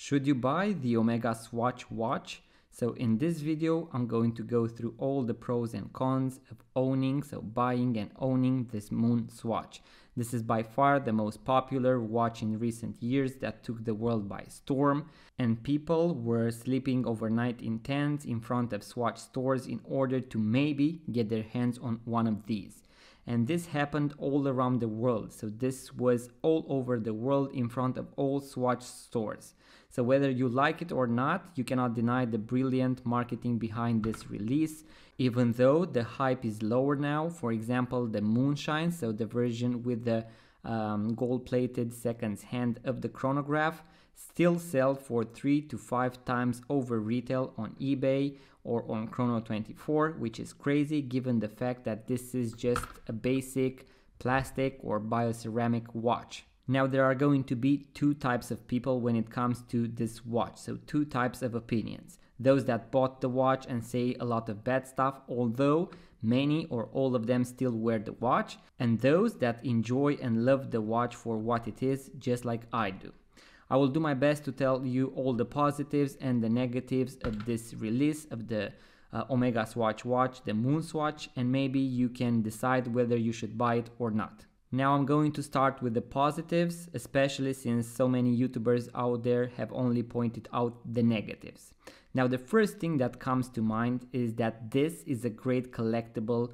Should you buy the Omega Swatch watch? So in this video, I'm going to go through all the pros and cons of buying and owning this MoonSwatch. This is by far the most popular watch in recent years that took the world by storm, and people were sleeping overnight in tents in front of Swatch stores in order to maybe get their hands on one of these. And this happened all around the world. So this was all over the world in front of all Swatch stores. So whether you like it or not, you cannot deny the brilliant marketing behind this release, even though the hype is lower now. For example, the Moonshine, so the version with the gold-plated seconds hand of the chronograph, still sell for 3 to 5 times over retail on eBay or on Chrono24, which is crazy given the fact that this is just a basic plastic or bioceramic watch. Now there are going to be two types of people when it comes to this watch, so two types of opinions. Those that bought the watch and say a lot of bad stuff, although many or all of them still wear the watch, and those that enjoy and love the watch for what it is, just like I do. I will do my best to tell you all the positives and the negatives of this release of the Omega Swatch watch, the MoonSwatch, and maybe you can decide whether you should buy it or not. Now I'm going to start with the positives, especially since so many YouTubers out there have only pointed out the negatives. Now the first thing that comes to mind is that this is a great collectible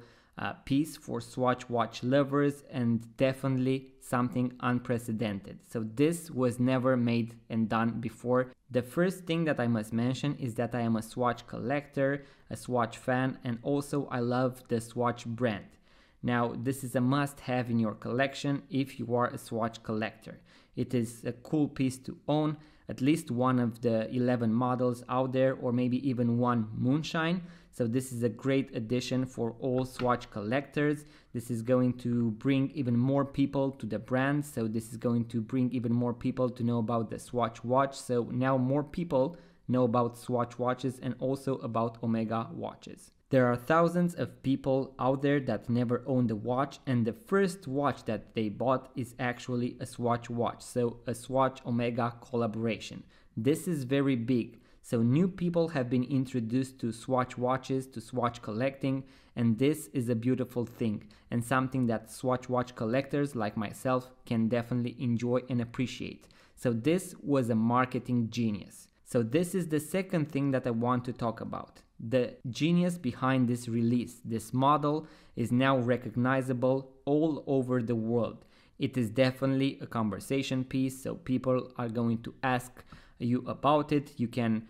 piece for Swatch watch lovers and definitely something unprecedented. So this was never made and done before. The first thing that I must mention is that I am a Swatch collector, a Swatch fan, and also I love the Swatch brand. Now, this is a must-have in your collection if you are a Swatch collector. It is a cool piece to own, at least one of the 11 models out there, or maybe even one Moonshine. So this is a great addition for all Swatch collectors. This is going to bring even more people to the brand. So this is going to bring even more people to know about the Swatch watch. So now more people know about Swatch watches and also about Omega watches. There are thousands of people out there that never owned a watch, and the first watch that they bought is actually a Swatch watch, so a Swatch Omega collaboration. This is very big, so new people have been introduced to Swatch watches, to Swatch collecting, and this is a beautiful thing and something that Swatch watch collectors like myself can definitely enjoy and appreciate. So this was a marketing genius. So this is the second thing that I want to talk about. The genius behind this release. This model is now recognizable all over the world. It is definitely a conversation piece, so people are going to ask you about it. You can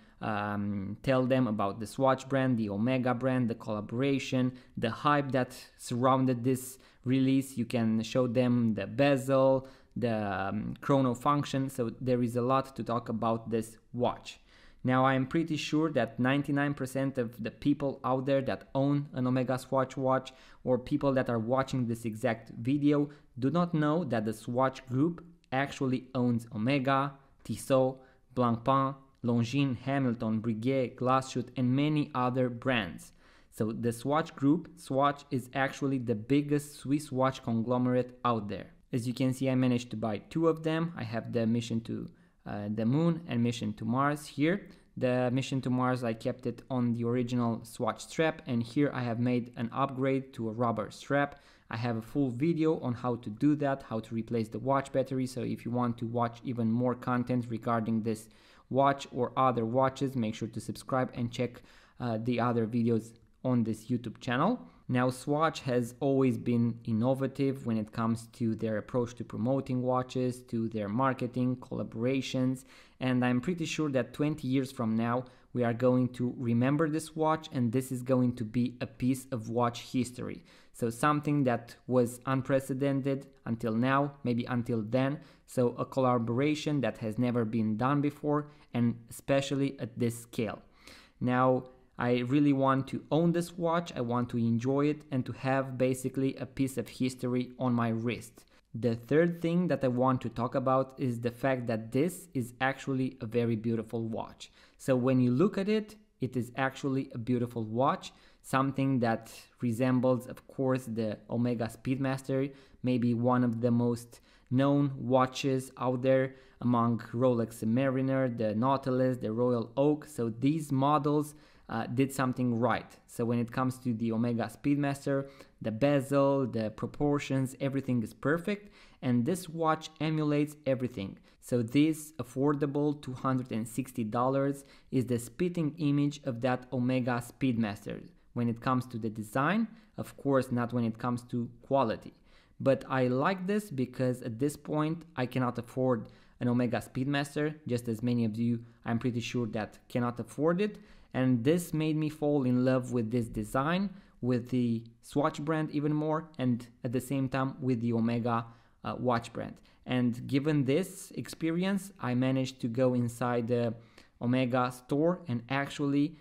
tell them about the Swatch brand, the Omega brand, the collaboration, the hype that surrounded this release. You can show them the bezel, the chrono function, so there is a lot to talk about this watch. Now I am pretty sure that 99% of the people out there that own an Omega Swatch watch or people that are watching this exact video do not know that the Swatch group actually owns Omega, Tissot, Blancpain, Longines, Hamilton, Breguet, Glashütte and many other brands. So the Swatch group, Swatch, is actually the biggest Swiss watch conglomerate out there. As you can see, I managed to buy two of them. I have the Mission to the Moon and Mission to Mars here. The Mission to Mars, I kept it on the original Swatch strap, and here I have made an upgrade to a rubber strap. I have a full video on how to do that, how to replace the watch battery, so if you want to watch even more content regarding this watch or other watches, make sure to subscribe and check the other videos on this YouTube channel. Now Swatch has always been innovative when it comes to their approach to promoting watches, to their marketing, collaborations, and I'm pretty sure that 20 years from now we are going to remember this watch and this is going to be a piece of watch history. So something that was unprecedented until now, maybe until then, so a collaboration that has never been done before and especially at this scale. Now I really want to own this watch, I want to enjoy it and to have basically a piece of history on my wrist. The third thing that I want to talk about is the fact that this is actually a very beautiful watch. So when you look at it, it is actually a beautiful watch, something that resembles, of course, the Omega Speedmaster, maybe one of the most known watches out there among Rolex Submariner, the Nautilus, the Royal Oak. So these models did something right. So when it comes to the Omega Speedmaster, the bezel, the proportions, everything is perfect, and this watch emulates everything. So this affordable $260 is the spitting image of that Omega Speedmaster when it comes to the design, of course not when it comes to quality. But I like this because at this point I cannot afford an Omega Speedmaster, just as many of you I'm pretty sure that cannot afford it. And this made me fall in love with this design, with the Swatch brand even more, and at the same time with the Omega watch brand. And given this experience, I managed to go inside the Omega store and actually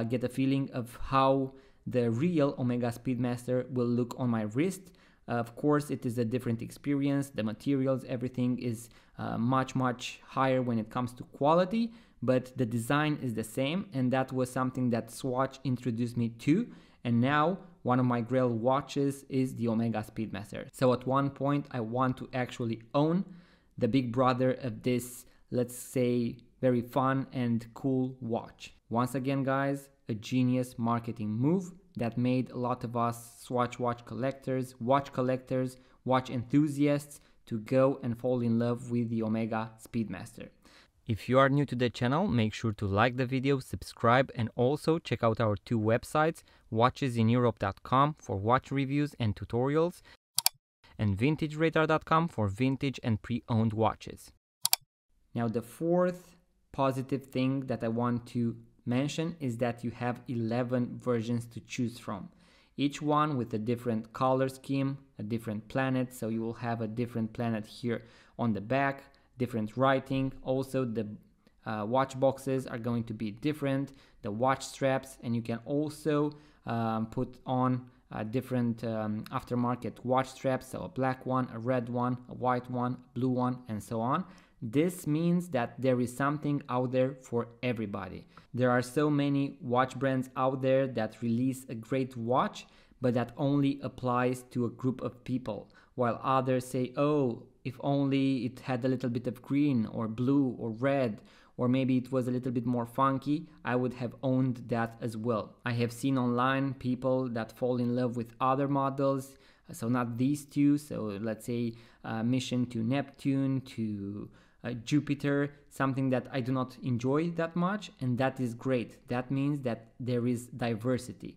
get a feeling of how the real Omega Speedmaster will look on my wrist. Of course, it is a different experience. The materials, everything is much higher when it comes to quality, but the design is the same, and that was something that Swatch introduced me to. And now one of my grail watches is the Omega Speedmaster. So at one point I want to actually own the big brother of this, let's say, very fun and cool watch. Once again, guys, a genius marketing move that made a lot of us Swatch watch collectors, watch enthusiasts to go and fall in love with the Omega Speedmaster. If you are new to the channel, make sure to like the video, subscribe, and also check out our two websites, watchesineurope.com for watch reviews and tutorials, and vintageradar.com for vintage and pre-owned watches. Now the fourth positive thing that I want to mention is that you have 11 versions to choose from, each one with a different color scheme, a different planet. So you will have a different planet here on the back, different writing. Also the watch boxes are going to be different, the watch straps, and you can also put on different aftermarket watch straps, so a black one, a red one, a white one, a blue one, and so on. This means that there is something out there for everybody. There are so many watch brands out there that release a great watch, but that only applies to a group of people, while others say, oh, if only it had a little bit of green or blue or red, or maybe it was a little bit more funky, I would have owned that as well. I have seen online people that fall in love with other models, so not these two, so let's say Mission to Neptune, to Jupiter, something that I do not enjoy that much, and that is great. That means that there is diversity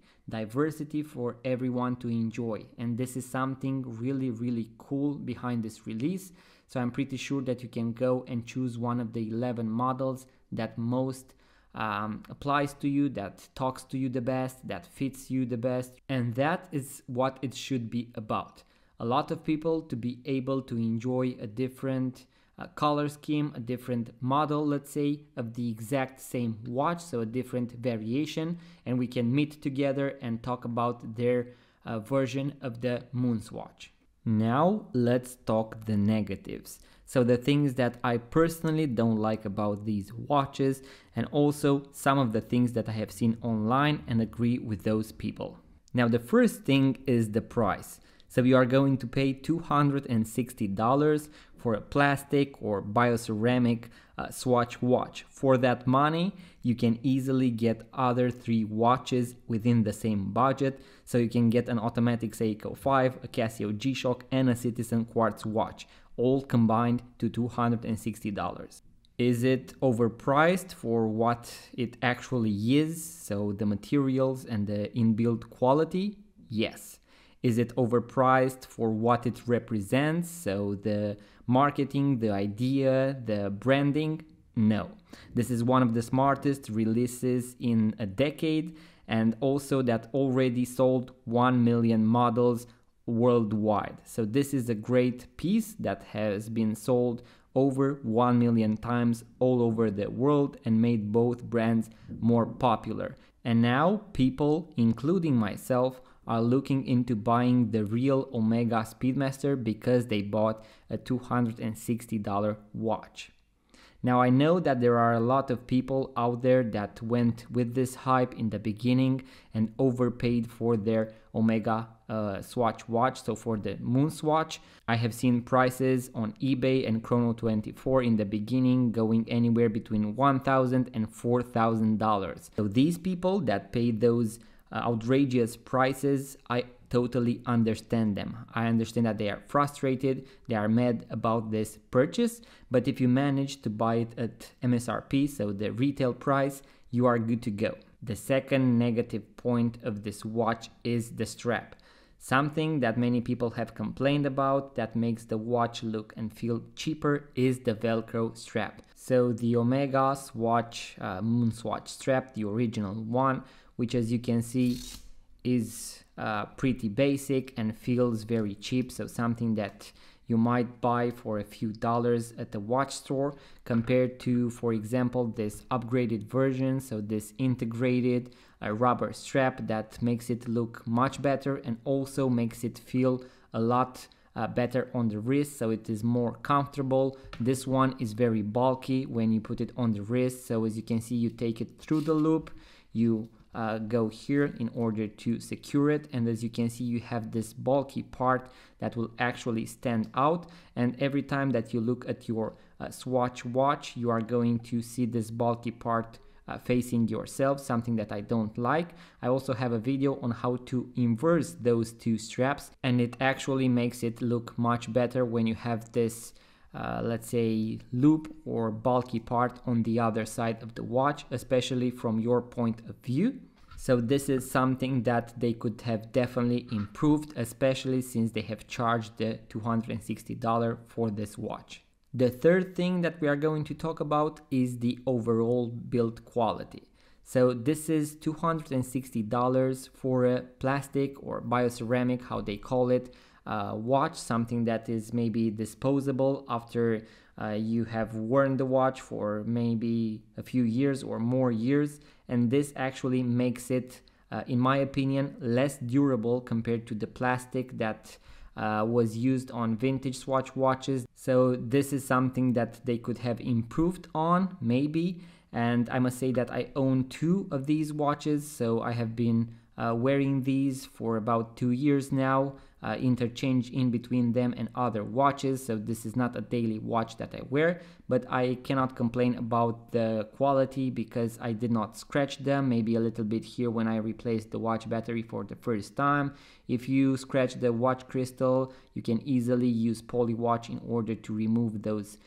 for everyone to enjoy, and this is something really cool behind this release. So I'm pretty sure that you can go and choose one of the 11 models that most applies to you, that talks to you the best, that fits you the best, and that is what it should be about. A lot of people to be able to enjoy a different color scheme, a different model, let's say, of the exact same watch, so a different variation, and we can meet together and talk about their version of the MoonSwatch. Now let's talk the negatives. So the things that I personally don't like about these watches, and also some of the things that I have seen online and agree with those people. Now the first thing is the price. So you are going to pay $260 for a plastic or bioceramic Swatch watch. For that money, you can easily get other 3 watches within the same budget. So you can get an automatic Seiko 5, a Casio G-Shock, and a Citizen Quartz watch, all combined to $260. Is it overpriced for what it actually is? So the materials and the inbuilt quality? Yes. Is it overpriced for what it represents? So the marketing, the idea, the branding? No. This is one of the smartest releases in a decade, and also that already sold 1 million models worldwide. So this is a great piece that has been sold over 1 million times all over the world and made both brands more popular. And now people, including myself, are looking into buying the real Omega Speedmaster because they bought a $260 watch. Now I know that there are a lot of people out there that went with this hype in the beginning and overpaid for their Omega Swatch watch. So for the MoonSwatch, I have seen prices on eBay and Chrono24 in the beginning going anywhere between $1,000 and $4,000. So these people that paid those outrageous prices, I totally understand them. I understand that they are frustrated, they are mad about this purchase, but if you manage to buy it at MSRP, so the retail price, you are good to go. The second negative point of this watch is the strap. Something that many people have complained about that makes the watch look and feel cheaper is the Velcro strap. So the Omega Swatch MoonSwatch strap, the original one, which as you can see is pretty basic and feels very cheap, so something that you might buy for a few dollars at the watch store, compared to, for example, this upgraded version, so this integrated rubber strap that makes it look much better and also makes it feel a lot better on the wrist, so it is more comfortable. This one is very bulky when you put it on the wrist, so as you can see, you take it through the loop, you go here in order to secure it, and as you can see, you have this bulky part that will actually stand out, and every time that you look at your Swatch watch, you are going to see this bulky part facing yourself, something that I don't like. I also have a video on how to inverse those two straps, and it actually makes it look much better when you have this let's say loop or bulky part on the other side of the watch, especially from your point of view. So this is something that they could have definitely improved, especially since they have charged the $260 for this watch. The third thing that we are going to talk about is the overall build quality. So this is $260 for a plastic or bioceramic, how they call it, watch, something that is maybe disposable after you have worn the watch for maybe a few years or more years, and this actually makes it, in my opinion, less durable compared to the plastic that was used on vintage Swatch watches. So this is something that they could have improved on, maybe. And I must say that I own two of these watches, so I have been wearing these for about 2 years now, interchange in between them and other watches, so this is not a daily watch that I wear, but I cannot complain about the quality because I did not scratch them, maybe a little bit here when I replaced the watch battery for the first time. If you scratch the watch crystal, you can easily use polywatch in order to remove those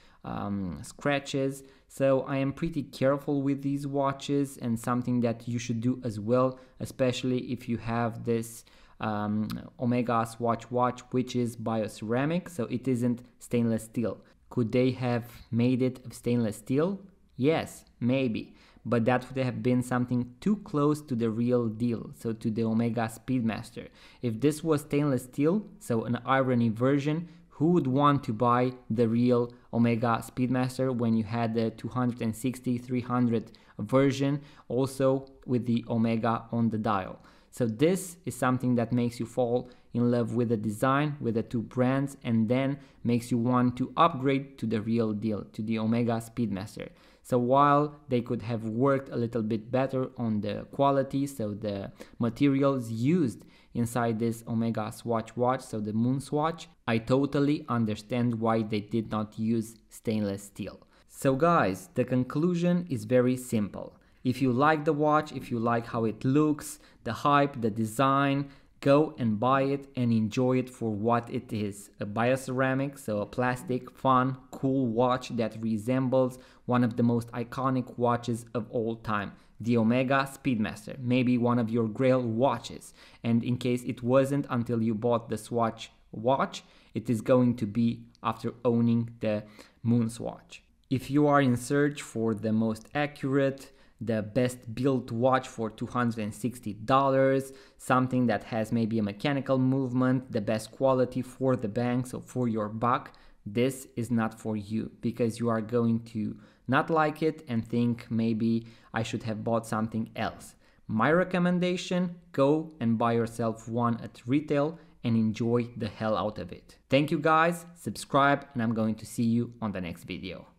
scratches. So I am pretty careful with these watches, and something that you should do as well, especially if you have this Omega Swatch watch, which is bioceramic, so it isn't stainless steel. Could they have made it of stainless steel? Yes, maybe, but that would have been something too close to the real deal, so to the Omega Speedmaster. If this was stainless steel, so an irony version, who would want to buy the real Omega Speedmaster when you had the 260-300 version also with the Omega on the dial? So this is something that makes you fall in love with the design, with the two brands, and then makes you want to upgrade to the real deal, to the Omega Speedmaster. So while they could have worked a little bit better on the quality, so the materials used inside this Omega Swatch watch, so the MoonSwatch, I totally understand why they did not use stainless steel. So guys, the conclusion is very simple. If you like the watch, if you like how it looks, the hype, the design, go and buy it and enjoy it for what it is. A bioceramic, so a plastic, fun, cool watch that resembles one of the most iconic watches of all time, the Omega Speedmaster, maybe one of your grail watches. And in case it wasn't until you bought the Swatch watch, it is going to be after owning the MoonSwatch. If you are in search for the most accurate, the best built watch for $260, something that has maybe a mechanical movement, the best quality for the bank, so for your buck, this is not for you, because you are going to not like it and think maybe I should have bought something else. My recommendation, go and buy yourself one at retail and enjoy the hell out of it. Thank you guys, subscribe, and I'm going to see you on the next video.